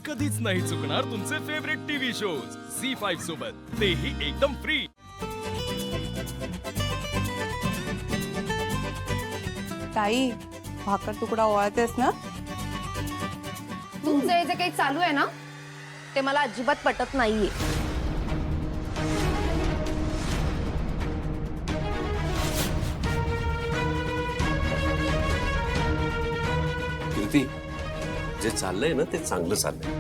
कधीच नाही चुकणार तुमचे फेवरेट टीव्ही शोज झी5 सोबत, तेही एकदम फ्री। ताई, भाकर तुकडा ओळतेस ना? तुमचं हे जे काही चालू आहे ना ते मला अजिबात पटत नाहीये। कीर्ती, जे चाललंय ना ते चांगलं चाललंय,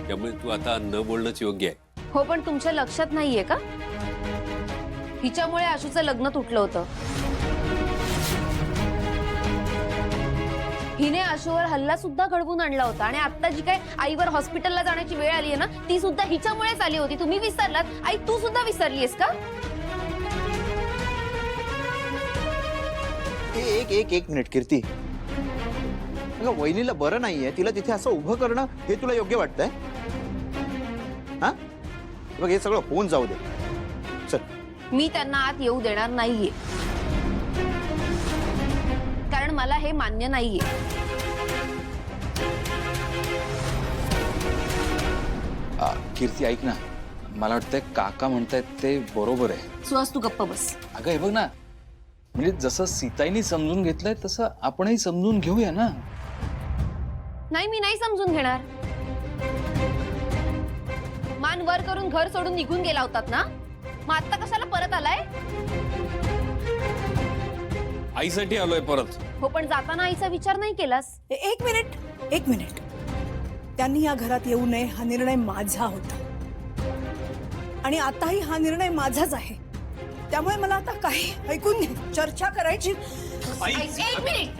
त्यामुळे तू आता न बोलणंच योग्य आहे। हो, पण तुमच्या लक्षात नाहीये का हिच्यामुळे आशूचं लग्न तुटलं होतं। हिने आशूवर हल्ला सुद्धा घडवून आणला होता आणि आता जी काय आईवर हॉस्पिटलला जाण्याची वेळ आली आहे ना ती सुद्धा हिच्यामुळेच आली होती। तुम्ही विसरलात? आई, तू सुद्धा विसरलीस का? एक मिनिट कीर्ती, अगं वहिनीला बरं नाहीये, तिला तिथे असं उभं करणं हे तुला योग्य वाटतंय? हा बघ, हे सगळं होऊन जाऊ दे, चल। मी त्यांना आत येऊ देणार नाहीये, कारण मला हे मान्य नाहीये। कीर्ती ऐक ना, मला वाटतंय काका म्हणतायत ते बरोबर आहे। सुहास, तू गप्प बस। अगं हे बघ ना, म्हणजे जसं सीताईनी समजून घेतलंय तसं आपणही समजून घेऊया ना। नाही, मी नाही समजून घेणार। मान वर करून घर सोडून निघून गेला होतात ना, मग आता कशाला परत आलाय? आईसाठी आलोय परत। हो, पण जाताना आईचा विचार नाही केलास? एक मिनिट, त्यांनी या घरात येऊ नये हा निर्णय माझा होता आणि आताही हा निर्णय माझाच आहे। त्यामुळे मला आता काही ऐकून घे, चर्चा करायची। एक मिनिट,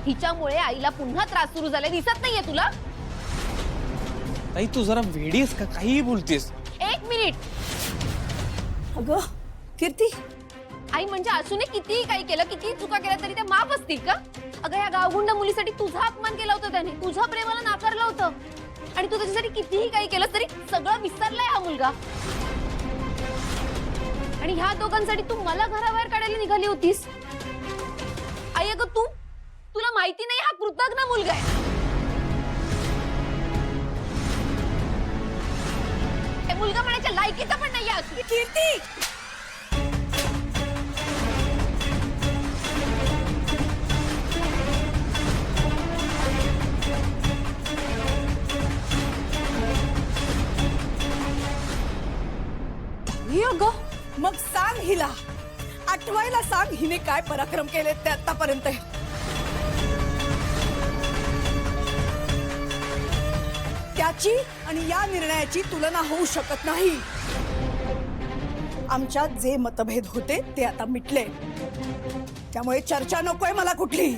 हिच्यामुळे आईला पुन्हा त्रास सुरू झाले, दिसत नाहीये तुला? ताई, तू जरा वेडीस का, काही बोलतेस? एक मिनिट, अगं कीर्ती, आई म्हणजे आशूने कितीही काही केलं, कितीही चुका केल्या तरी त्या माफ असतील का? अगं, या गावगुंड मुलीसाठी तुझा अपमान केला होता त्याने, तुझ्या प्रेमाला नाकारलं होतं आणि तू त्याच्यासाठी कितीही काही केलं तरी सगळं विसरलाय हा मुलगा। आणि ह्या दोघांसाठी तू मला घराबाहेर काढायला निघाली होतीस। आई, अगं तुला माहिती नाही हा कृतज्ञ मुलगा आहे। हे मुलगा म्हणायच्या लायकीचा पण नाही आहे। कीर्ती, अगं मग सांग हिला, आठवायला सांग हिने काय पराक्रम केले ते आतापर्यंत। त्याची आणि या निर्णयाची तुलना होऊ शकत नाही। आमच्यात जे मतभेद होते ते आता मिटले, त्यामुळे चर्चा नकोय मला कुठली।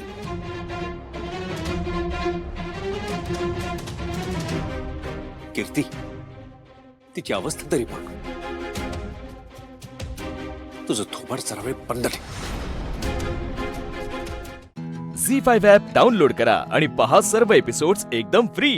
कीर्ती, तिची अवस्था तरी बघ, तुझं थोबाड जरा वेळ बंद ठेव। झी5 ॲप डाउनलोड करा आणि पहा सर्व एपिसोड्स एकदम फ्री।